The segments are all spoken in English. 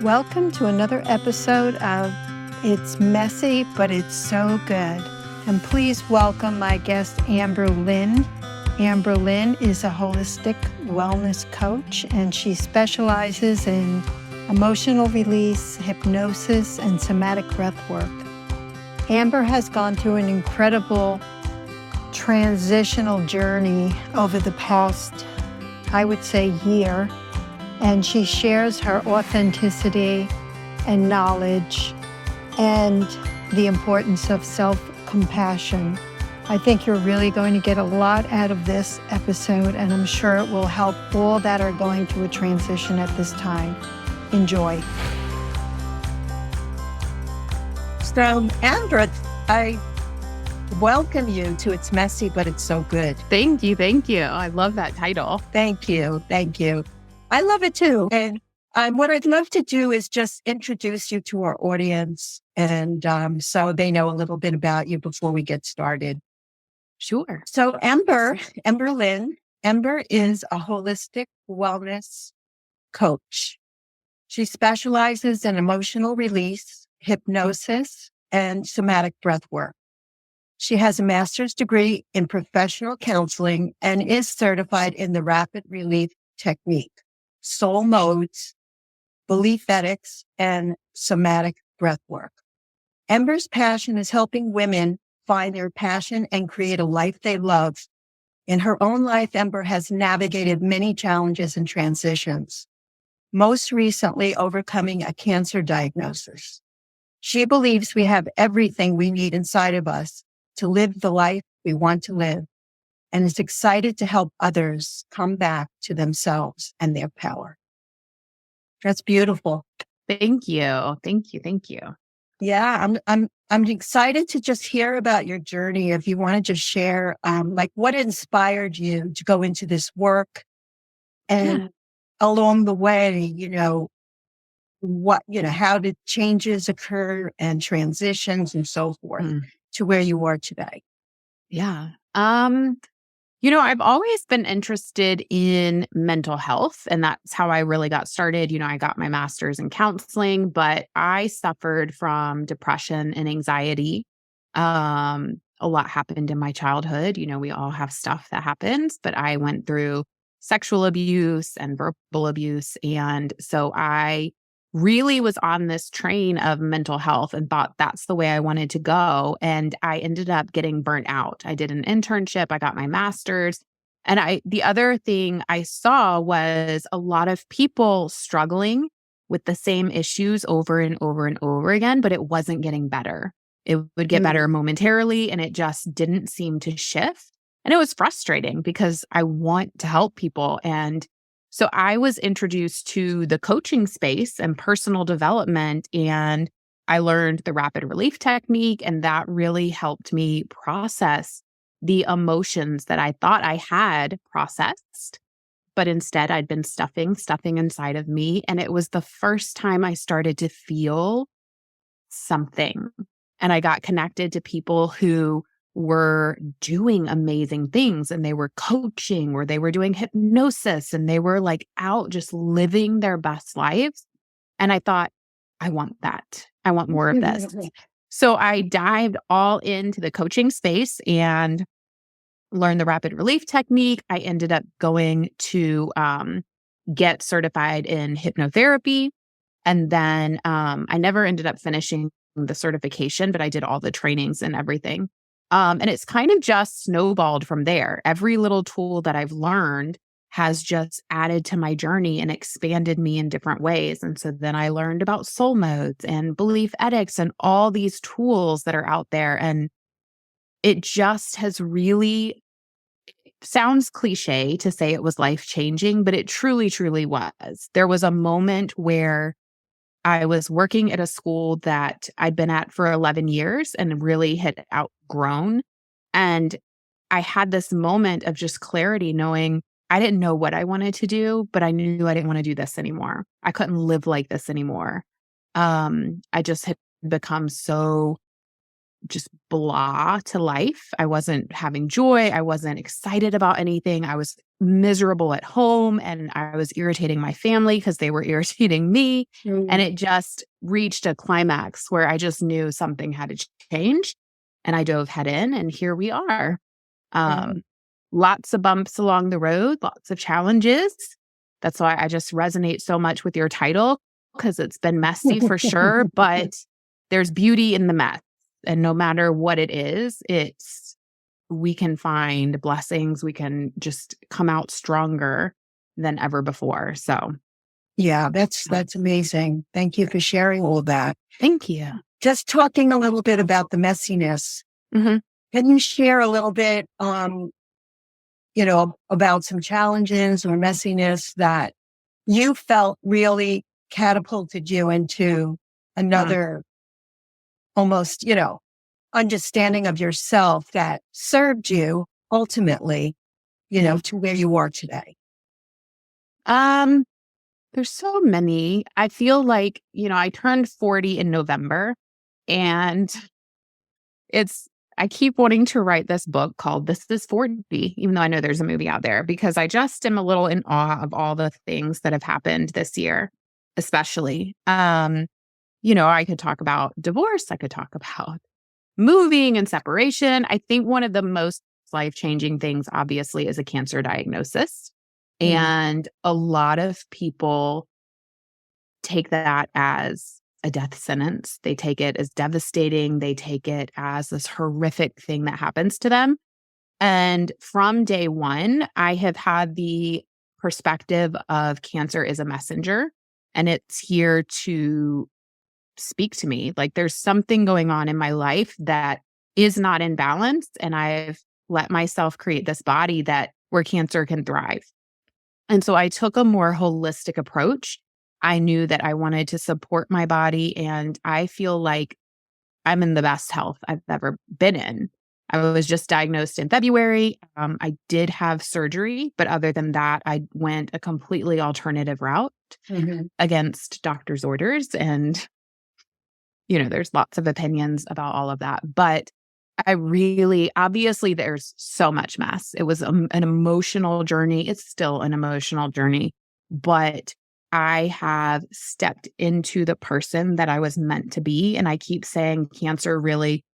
Welcome to another episode of It's Messy, but It's So Good. And please welcome my guest, Ember Lynn. Ember Lynn is a holistic wellness coach, and she specializes in emotional release, hypnosis, and somatic breathwork. Amber has gone through an incredible transitional journey over the past, I would say, year. And she shares her authenticity and knowledge and the importance of self-compassion. I think you're really going to get a lot out of this episode, and I'm sure it will help all that are going through a transition at this time. Enjoy. So, Amber, I welcome you to It's Messy, but It's So Good. Thank you. Thank you. I love that title. Thank you. Thank you. I love it too. And what I'd love to do is just introduce you to our audience, and so they know a little bit about you before we get started. Sure. So Ember Lynn, Ember is a holistic wellness coach. She specializes in emotional release, hypnosis, and somatic breathwork. She has a master's degree in professional counseling and is certified in the rapid relief technique, soul modes, Beliefetics, and somatic breathwork. Ember's passion is helping women find their passion and create a life they love. In her own life, Ember has navigated many challenges and transitions, most recently overcoming a cancer diagnosis. She believes we have everything we need inside of us to live the life we want to live, and is excited to help others come back to themselves and their power. That's beautiful. Thank you. Thank you. Thank you. Yeah, I'm excited to just hear about your journey. If you want to just share, like what inspired you to go into this work, and along the way, how did changes occur and transitions and so forth to where you are today? Yeah. I've always been interested in mental health, and that's how I really got started. I got my master's in counseling, but I suffered from depression and anxiety. A lot happened in my childhood. We all have stuff that happens, but I went through sexual abuse and verbal abuse. And so I really was on this train of mental health and thought that's the way I wanted to go. And I ended up getting burnt out. I did an internship, I got my master's. And the other thing I saw was a lot of people struggling with the same issues over and over and over again, but it wasn't getting better. It would get better momentarily, and it just didn't seem to shift. And it was frustrating because I want to help people. And so I was introduced to the coaching space and personal development, and I learned the rapid relief technique, and that really helped me process the emotions that I thought I had processed, but instead I'd been stuffing inside of me. And it was the first time I started to feel something. And I got connected to people who were doing amazing things, and they were coaching, or they were doing hypnosis, and they were like out just living their best lives. And I thought, I want that. I want more of this. So I dived all into the coaching space and learned the rapid relief technique. I ended up going to get certified in hypnotherapy. And then I never ended up finishing the certification, but I did all the trainings and everything. And it's kind of just snowballed from there. Every little tool that I've learned has just added to my journey and expanded me in different ways. And so then I learned about soul modes and Beliefetics and all these tools that are out there. And it just has really, sounds cliche to say it was life-changing, but it truly, truly was. There was a moment where I was working at a school that I'd been at for 11 years and really had outgrown. And I had this moment of just clarity, knowing I didn't know what I wanted to do, but I knew I didn't want to do this anymore. I couldn't live like this anymore. I just had become so just blah to life. I wasn't having joy. I wasn't excited about anything. I was miserable at home and I was irritating my family because they were irritating me. And it just reached a climax where I just knew something had to change. And I dove head in, and here we are. Lots of bumps along the road, lots of challenges. That's why I just resonate so much with your title, because it's been messy for sure, but there's beauty in the mess. And no matter what it is, we can find blessings. We can just come out stronger than ever before. So yeah, that's amazing. Thank you for sharing all that. thank you. Just talking a little bit about the messiness. Can you share a little bit, about some challenges or messiness that you felt really catapulted you into another almost, understanding of yourself that served you ultimately, to where you are today? There's so many. I feel like, I turned 40 in November, and I keep wanting to write this book called This is 40, even though I know there's a movie out there, because I just am a little in awe of all the things that have happened this year, especially. I could talk about divorce. I could talk about moving and separation. I think one of the most life-changing things, obviously, is a cancer diagnosis. And a lot of people take that as a death sentence. They take it as devastating. They take it as this horrific thing that happens to them. And from day one, I have had the perspective of cancer is a messenger, and it's here to speak to me. Like, there's something going on in my life that is not in balance, and I've let myself create this body where cancer can thrive. And so I took a more holistic approach. I knew that I wanted to support my body, and I feel like I'm in the best health I've ever been in. I was just diagnosed in February. I did have surgery, but other than that, I went a completely alternative route against doctor's orders. And, there's lots of opinions about all of that. But obviously there's so much mess. It was an emotional journey. It's still an emotional journey, but I have stepped into the person that I was meant to be. And I keep saying cancer really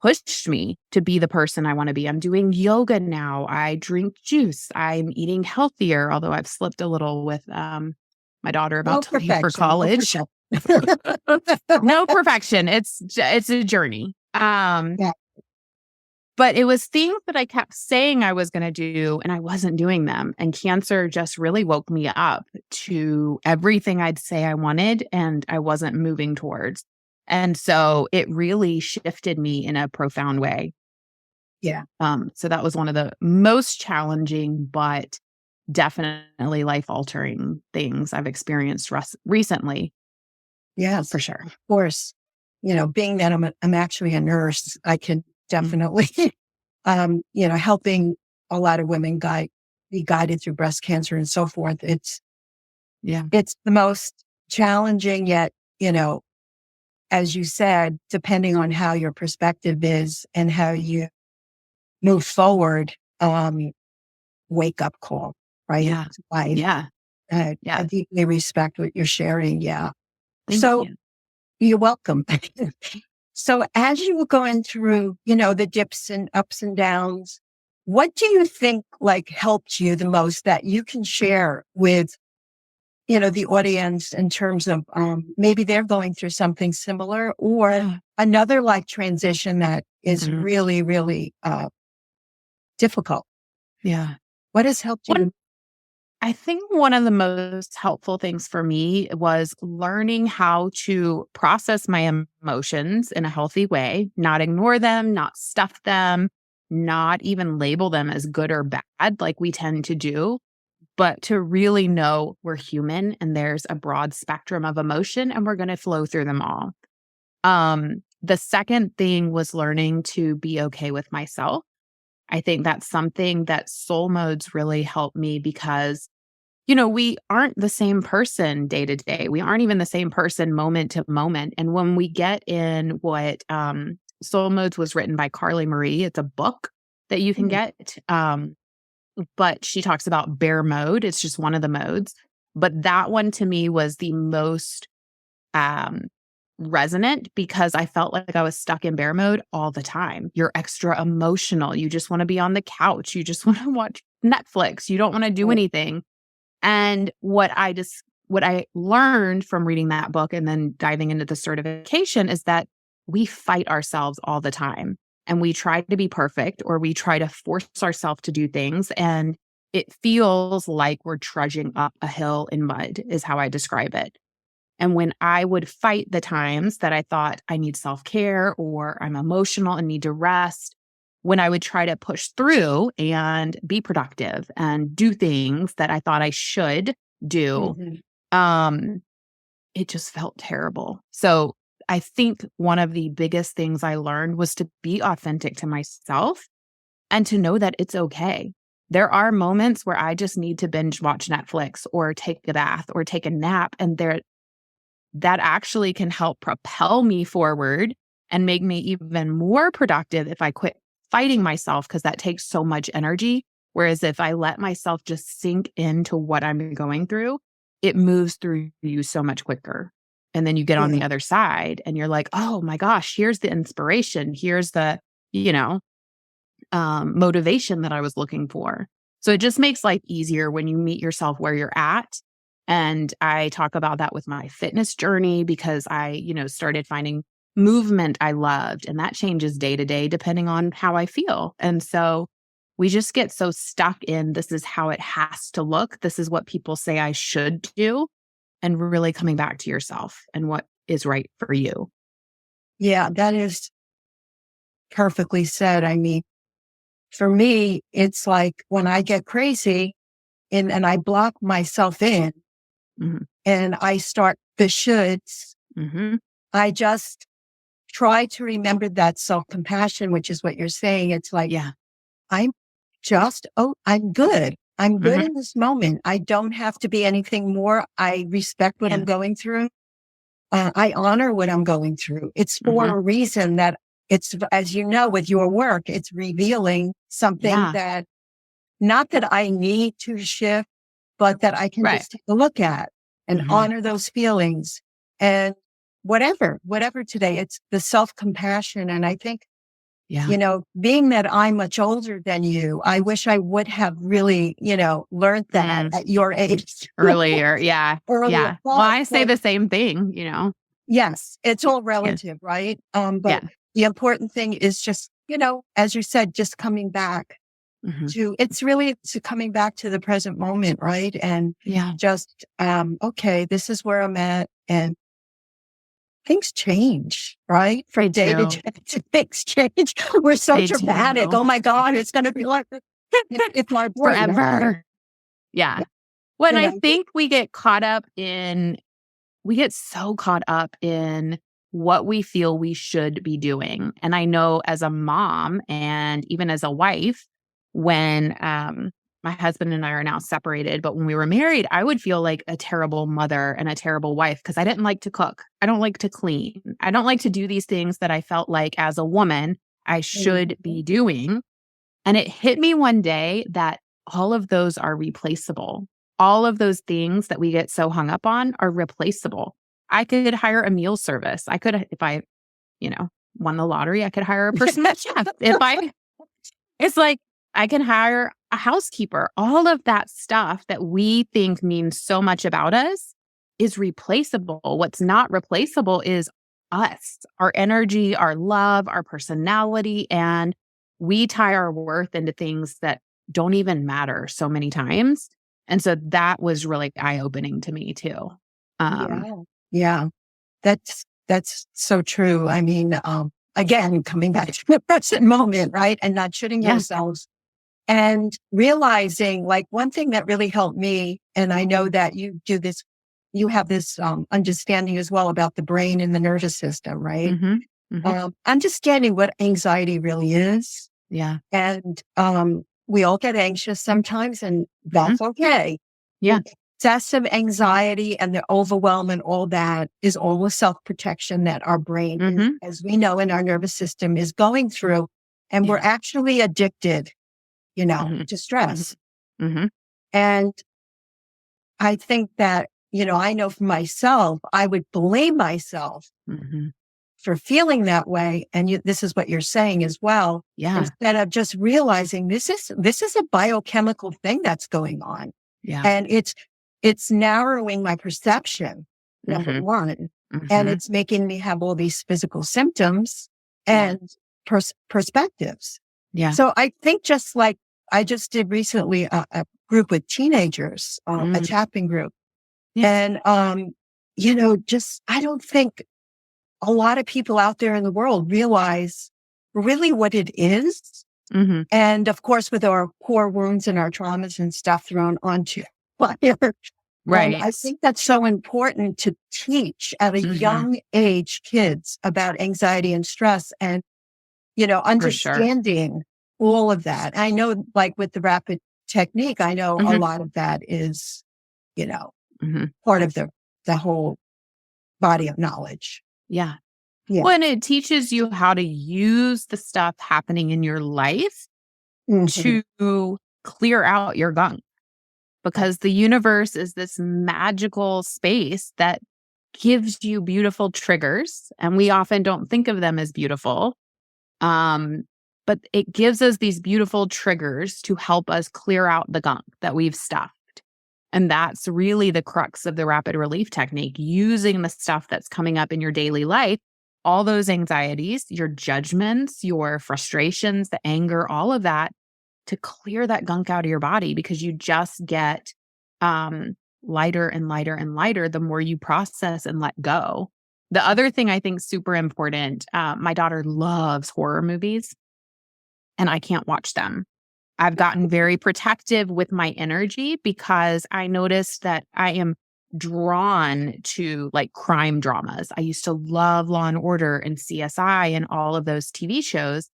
pushed me to be the person I want to be. I'm doing yoga now. I drink juice. I'm eating healthier, although I've slipped a little with my daughter about to leave for college. No perfection. It's a journey. But it was things that I kept saying I was going to do, and I wasn't doing them. And cancer just really woke me up to everything I'd say I wanted, and I wasn't moving towards. And so it really shifted me in a profound way. Yeah. So that was one of the most challenging, but definitely life-altering things I've experienced recently. Yes, for sure. Of course. Being that I'm actually a nurse, I can definitely, helping a lot of women be guided through breast cancer and so forth. It's the most challenging, yet, as you said, depending on how your perspective is and how you move forward, wake up call, right? Yeah. Life. Yeah. I deeply respect what you're sharing. Yeah. Thank you. You're welcome. So as you were going through, the dips and ups and downs, what do you think helped you the most that you can share with, the audience in terms of maybe they're going through something similar or another transition that is really, really difficult? Yeah. What has helped you? I think one of the most helpful things for me was learning how to process my emotions in a healthy way, not ignore them, not stuff them, not even label them as good or bad like we tend to do, but to really know we're human and there's a broad spectrum of emotion and we're going to flow through them all. The second thing was learning to be okay with myself. I think that's something that soul modes really help me because we aren't the same person day to day. We aren't even the same person moment to moment. And when we get in what Soul Modes was written by Carly Marie. It's a book that you can get. But she talks about bear mode. It's just one of the modes. But that one to me was the most resonant because I felt like I was stuck in bear mode all the time. You're extra emotional. You just want to be on the couch. You just want to watch Netflix. You don't want to do anything. And what I learned from reading that book and then diving into the certification is that we fight ourselves all the time and we try to be perfect or we try to force ourselves to do things. And it feels like we're trudging up a hill in mud is how I describe it. And when I would fight the times that I thought I need self-care or I'm emotional and need to rest, when I would try to push through and be productive and do things that I thought I should do, it just felt terrible. So I think one of the biggest things I learned was to be authentic to myself and to know that it's okay. There are moments where I just need to binge watch Netflix or take a bath or take a nap, and that actually can help propel me forward and make me even more productive if I quit fighting myself, because that takes so much energy. Whereas if I let myself just sink into what I'm going through, it moves through you so much quicker. And then you get on the other side and you're like, oh my gosh, here's the inspiration. Here's the, motivation that I was looking for. So it just makes life easier when you meet yourself where you're at. And I talk about that with my fitness journey because I, started finding movement I loved, and that changes day to day depending on how I feel. And so we just get so stuck in this is how it has to look. This is what people say I should do. And really coming back to yourself and what is right for you. Yeah, that is perfectly said. I mean, for me, it's like when I get crazy and I block myself in and I start the shoulds, I just try to remember that self-compassion, which is what you're saying. It's like, I'm good. I'm good in this moment. I don't have to be anything more. I respect what I'm going through. I honor what I'm going through. It's for a reason that it's, as you know, with your work, it's revealing something that not that I need to shift, but that I can just take a look at and honor those feelings and whatever today, it's the self-compassion. And I think, being that I'm much older than you, I wish I would have really, learned that at your age. Earlier. Yeah. Earlier. Well, I say the same thing, Yes. It's all relative, right? But the important thing is just, as you said, just coming back to coming back to the present moment, right? And just, okay, this is where I'm at. And things change, right? From day to day, things change. We're so dramatic. Oh my God, it's going to be like it's my forever. Right? Yeah. When I think we get so caught up in what we feel we should be doing. And I know as a mom and even as a wife, when my husband and I are now separated, but when we were married, I would feel like a terrible mother and a terrible wife because I didn't like to cook. I don't like to clean. I don't like to do these things that I felt like as a woman I should be doing. And it hit me one day that all of those are replaceable. All of those things that we get so hung up on are replaceable. I could hire a meal service. I could, if I, won the lottery, I could hire a personal chef. It's like I can hire a housekeeper. All of that stuff that we think means so much about us is replaceable. What's not replaceable is us, our energy, our love, our personality, and we tie our worth into things that don't even matter so many times. And so that was really eye-opening to me too. Yeah. That's so true. I mean, again, coming back to the present moment, right? And not shooting ourselves and realizing like one thing that really helped me. And I know that you do this, you have this, understanding as well about the brain and the nervous system, right? Understanding what anxiety really is. Yeah. And, we all get anxious sometimes and that's okay. Yeah. excessive anxiety and the overwhelm and all that is all the self-protection that our brain, as we know, in our nervous system is going through. And we're actually addicted, to stress. And I think that, I know for myself, I would blame myself for feeling that way. And this is what you're saying as well. Yeah. Instead of just realizing this is a biochemical thing that's going on. Yeah. And it's narrowing my perception, number one. And it's making me have all these physical symptoms and perspectives. Yeah. So I think just like I just did recently a group with teenagers, a tapping group. Yeah. And, I don't think a lot of people out there in the world realize really what it is. And of course, with our core wounds and our traumas and stuff thrown onto fire. Right. I think that's so important to teach at a young age kids about anxiety and stress and, understanding all of that. I know, like with the rapid technique, I know a lot of that is, part of the whole body of knowledge. Yeah. Yeah. Well, and it teaches you how to use the stuff happening in your life to clear out your gunk, because the universe is this magical space that gives you beautiful triggers. And we often don't think of them as beautiful. But it gives us these beautiful triggers to help us clear out the gunk that we've stuffed. And that's really the crux of the rapid relief technique, using the stuff that's coming up in your daily life, all those anxieties, your judgments, your frustrations, the anger, all of that, to clear that gunk out of your body, because you just get lighter and lighter and lighter the more you process and let go. The other thing I think super important, my daughter loves horror movies, and I can't watch them. I've gotten very protective with my energy because I noticed that I am drawn to like crime dramas. I used to love Law and Order and CSI and all of those TV shows,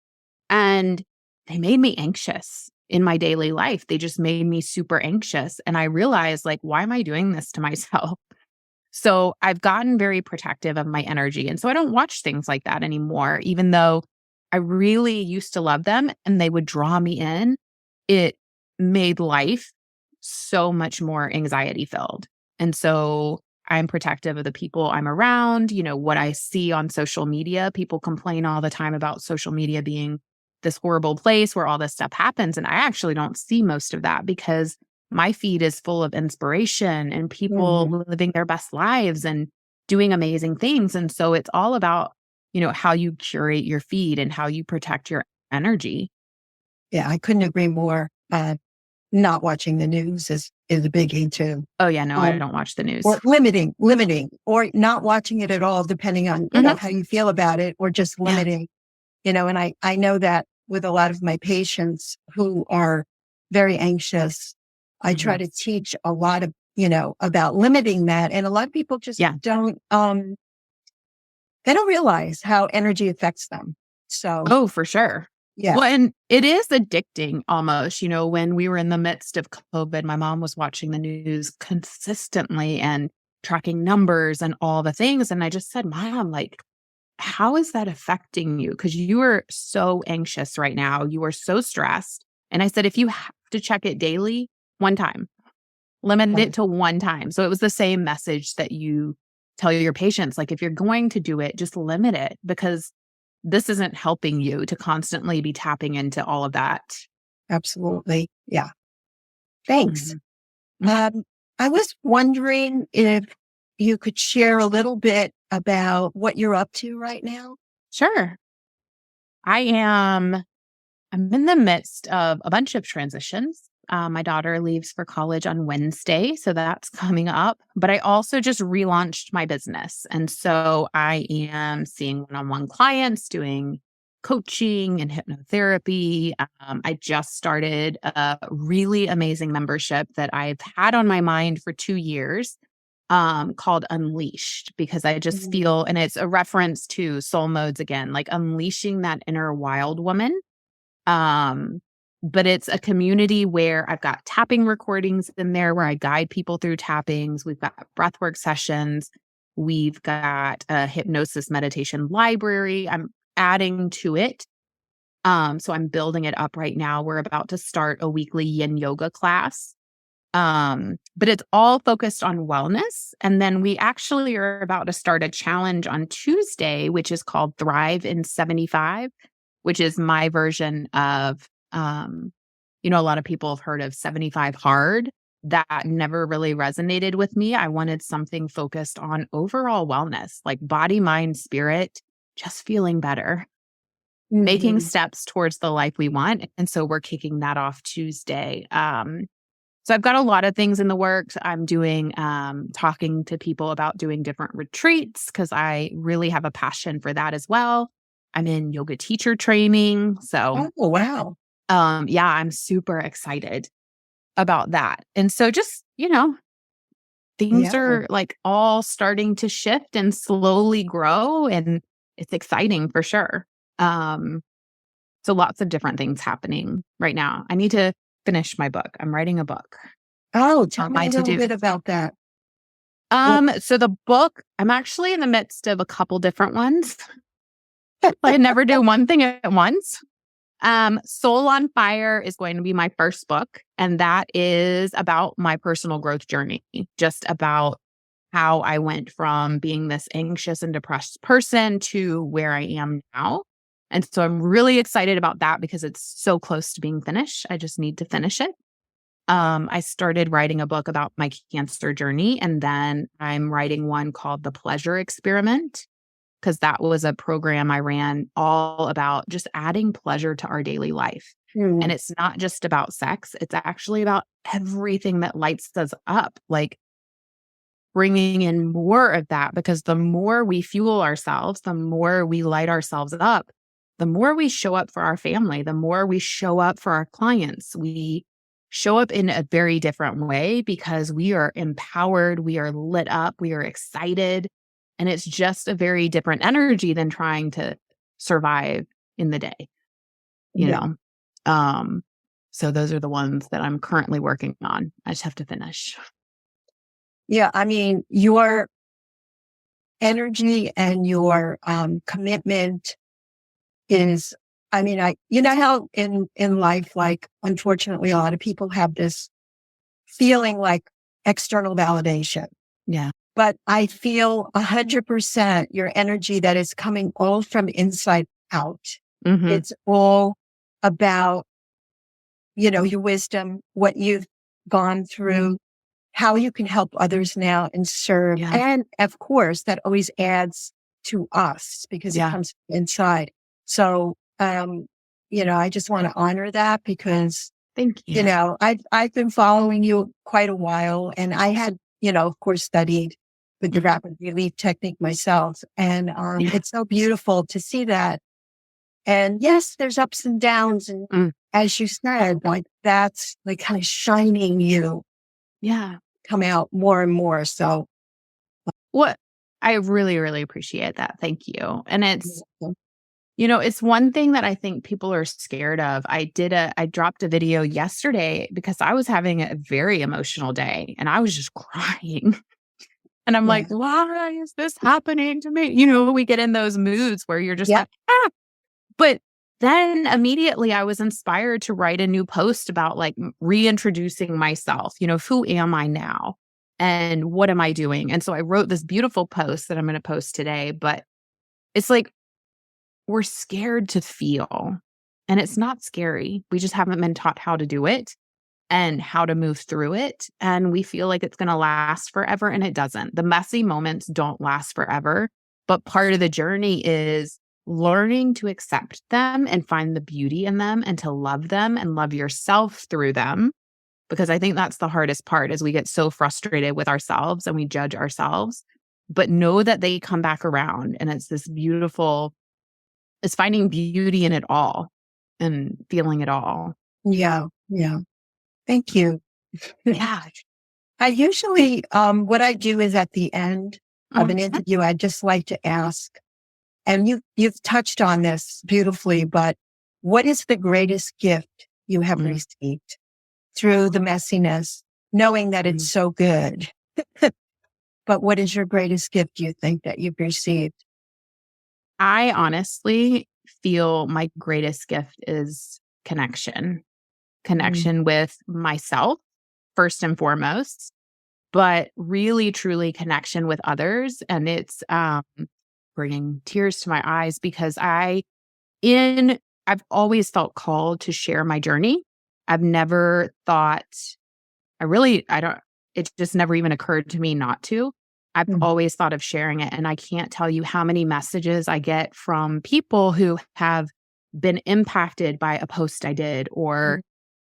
and they made me anxious in my daily life. They just made me super anxious. And I realized, like, why am I doing this to myself? So I've gotten very protective of my energy. And so I don't watch things like that anymore, even though I really used to love them and they would draw me in. It made life so much more anxiety filled. And so I'm protective of the people I'm around, what I see on social media. People complain all the time about social media being this horrible place where all this stuff happens. And I actually don't see most of that because my feed is full of inspiration and people living their best lives and doing amazing things. And so it's all about, how you curate your feed and how you protect your energy. Yeah, I couldn't agree more. Not watching the news is a biggie too. Oh yeah, no, I don't watch the news. Or limiting, or not watching it at all, depending on how you feel about it, or just limiting. And I know that with a lot of my patients who are very anxious, I try to teach a lot of about limiting that, and a lot of people just don't. They don't realize how energy affects them. So, for sure. Yeah. Well, and it is addicting almost. When we were in the midst of COVID, my mom was watching the news consistently and tracking numbers and all the things. And I just said, Mom, like, how is that affecting you? Because you are so anxious right now. You are so stressed. And I said, if you have to check it daily, one time, limit it to one time. So it was the same message that you tell your patients. Like, if you're going to do it, just limit it, because this isn't helping you to constantly be tapping into all of that. Absolutely. Yeah. Thanks. I was wondering if you could share a little bit about what you're up to right now. Sure. I'm in the midst of a bunch of transitions. My daughter leaves for college on Wednesday, so that's coming up. But I also just relaunched my business. And so I am seeing one-on-one clients, doing coaching and hypnotherapy. I just started a really amazing membership that I've had on my mind for 2 years, called Unleashed, because I just feel, and it's a reference to soul modes again, like unleashing that inner wild woman. But it's a community where I've got tapping recordings in there where I guide people through tappings. We've got breathwork sessions. We've got a hypnosis meditation library. I'm adding to it. So I'm building it up right now. We're about to start a weekly yin yoga class. But it's all focused on wellness. And then we actually are about to start a challenge on Tuesday, which is called Thrive in 75, which is my version of, a lot of people have heard of 75 hard. That never really resonated with me. I wanted something focused on overall wellness, like body, mind, spirit, just feeling better, making steps towards the life we want. And so we're kicking that off Tuesday. So I've got a lot of things in the works. I'm doing, talking to people about doing different retreats because I really have a passion for that as well. I'm in yoga teacher training. So, Oh, wow. I'm super excited about that. And so just, things are like all starting to shift and slowly grow, and it's exciting for sure. So lots of different things happening right now. I need to finish my book. I'm writing a book. Oh, tell me a little bit about that. So the book, I'm actually in the midst of a couple different ones. I never do one thing at once. Soul on Fire is going to be my first book, and that is about my personal growth journey, just about how I went from being this anxious and depressed person to where I am now. And so I'm really excited about that because it's so close to being finished. I just need to finish it. I started writing a book about my cancer journey, and then I'm writing one called The Pleasure Experiment, because that was a program I ran all about just adding pleasure to our daily life. And it's not just about sex. It's actually about everything that lights us up, like bringing in more of that, because the more we fuel ourselves, the more we light ourselves up, the more we show up for our family, the more we show up for our clients. We show up in a very different way because we are empowered, we are lit up, we are excited. And it's just a very different energy than trying to survive in the day, you know? So those are the ones that I'm currently working on. I just have to finish. Yeah. I mean, your energy and your commitment is, you know how in life, like, unfortunately, a lot of people have this feeling like external validation. Yeah. But I feel 100% your energy that is coming all from inside out. Mm-hmm. It's all about, your wisdom, what you've gone through, how you can help others now and serve. Yeah. And of course, that always adds to us because it comes from inside. So, I just want to honor that because, thank you. I've been following you quite a while, and I had, of course, studied the rapid relief technique myself. And it's so beautiful to see that. And yes, there's ups and downs. And as you said, like, that's like kind of shining you come out more and more. So I really, really appreciate that. Thank you. And it's, it's one thing that I think people are scared of. I dropped a video yesterday because I was having a very emotional day and I was just crying. And I'm like, why is this happening to me? We get in those moods where you're just like, ah. But then immediately I was inspired to write a new post about like reintroducing myself. Who am I now? And what am I doing? And so I wrote this beautiful post that I'm going to post today. But it's like, we're scared to feel. And it's not scary. We just haven't been taught how to do it and how to move through it. And we feel like it's going to last forever, and it doesn't. The messy moments don't last forever. But part of the journey is learning to accept them and find the beauty in them and to love them and love yourself through them. Because I think that's the hardest part, is we get so frustrated with ourselves and we judge ourselves. But know that they come back around, and it's this beautiful, it's finding beauty in it all and feeling it all. Yeah. Thank you. Yeah. I usually, what I do is at the end of an interview, I'd just like to ask, and you've touched on this beautifully, but what is the greatest gift you have received through the messiness, knowing that it's so good. But what is your greatest gift, you think, that you've received? I honestly feel my greatest gift is connection with myself, first and foremost, but really, truly connection with others. And it's bringing tears to my eyes because I've always felt called to share my journey. I've never thought, it just never even occurred to me not to. I've always thought of sharing it. And I can't tell you how many messages I get from people who have been impacted by a post I did or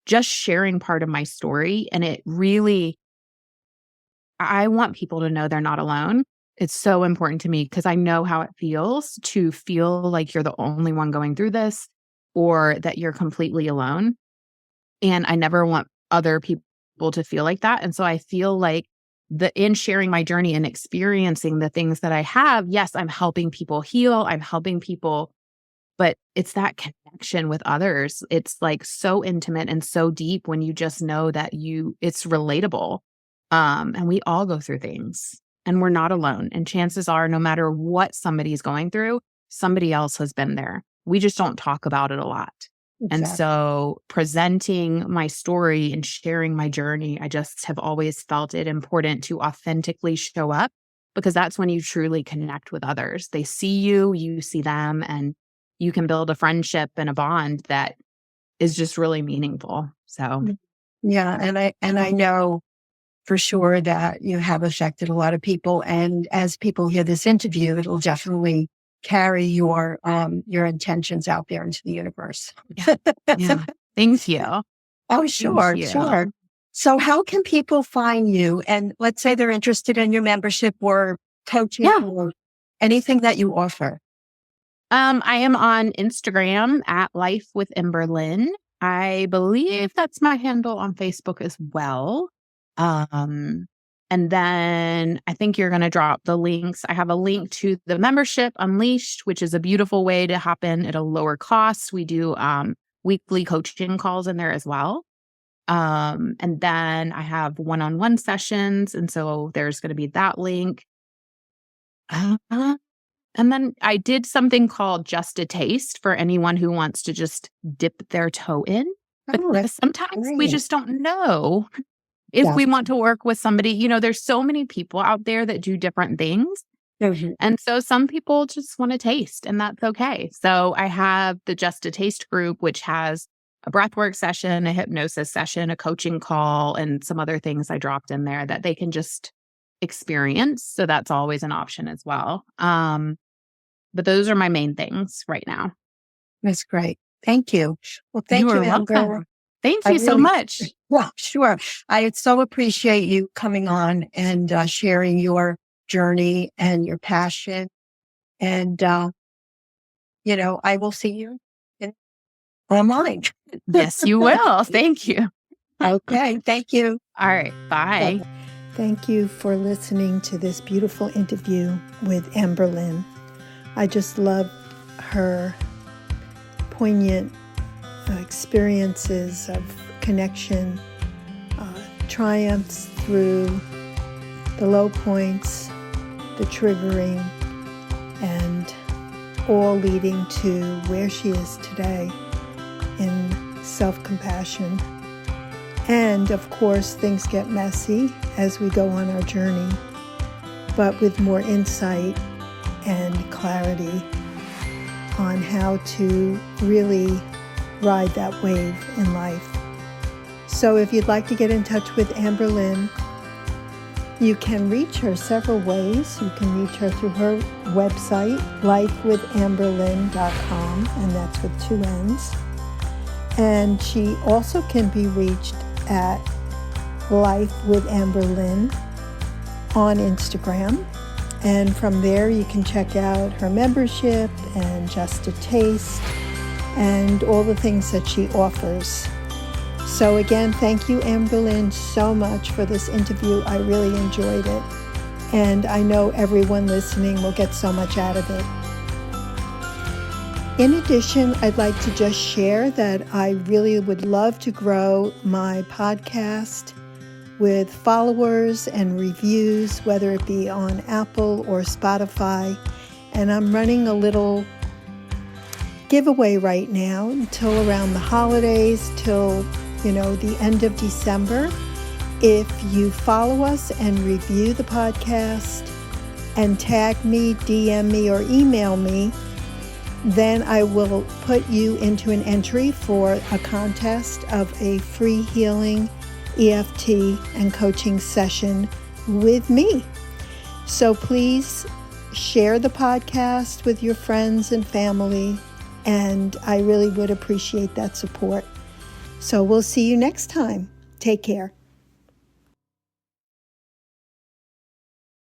just sharing part of my story. And it really, I want people to know they're not alone. It's so important to me because I know how it feels to feel like you're the only one going through this or that you're completely alone. And I never want other people to feel like that. And so I feel like in sharing my journey and experiencing the things that I have, yes, I'm helping people heal. I'm helping people, but it's that connection with others. It's like so intimate and so deep when you just know that it's relatable. And we all go through things and we're not alone. And chances are, no matter what somebody's going through, somebody else has been there. We just don't talk about it a lot. Exactly. And so presenting my story and sharing my journey, I just have always felt it important to authentically show up because that's when you truly connect with others. They see you, you see them, and you can build a friendship and a bond that is just really meaningful. So, yeah. And I know for sure that you have affected a lot of people. And as people hear this interview, it'll definitely carry your intentions out there into the universe. Yeah. Thank you. Oh, sure, sure. So how can people find you? And let's say they're interested in your membership or coaching or anything that you offer. I am on Instagram at Life with Ember Lynn. I believe that's my handle on Facebook as well. And then I think you're going to drop the links. I have a link to the membership Unleashed, which is a beautiful way to hop in at a lower cost. We do weekly coaching calls in there as well. And then I have one-on-one sessions. And so there's going to be that link. And then I did something called Just a Taste for anyone who wants to just dip their toe in. But sometimes we just don't know if we want to work with somebody. There's so many people out there that do different things. And so some people just want to taste, and that's okay. So I have the Just a Taste group, which has a breathwork session, a hypnosis session, a coaching call, and some other things I dropped in there that they can just experience. So that's always an option as well. But those are my main things right now. That's great. Thank you. Well, thank you, Ember. Thank you so much. Well, sure. I so appreciate you coming on and sharing your journey and your passion. And, I will see you online. Yes, you will. Thank you. Okay. Thank you. All right. Bye. Thank you for listening to this beautiful interview with Ember Lynn. I just love her poignant experiences of connection, triumphs through the low points, the triggering, and all leading to where she is today in self-compassion. And of course, things get messy as we go on our journey, but with more insight and clarity on how to really ride that wave in life. So if you'd like to get in touch with Ember Lynn, you can reach her several ways. You can reach her through her website, lifewithamberlynn.com, and that's with 2 N's. And she also can be reached at Life with Ember Lynn on Instagram. And from there, you can check out her membership and Just a Taste and all the things that she offers. So again, thank you, Ember Lynn, so much for this interview. I really enjoyed it. And I know everyone listening will get so much out of it. In addition, I'd like to just share that I really would love to grow my podcast with followers and reviews, whether it be on Apple or Spotify. And I'm running a little giveaway right now until around the holidays, till, the end of December. If you follow us and review the podcast and tag me, DM me, or email me, then I will put you into an entry for a contest of a free healing EFT and coaching session with me. So please share the podcast with your friends and family, and I really would appreciate that support. So we'll see you next time. Take care.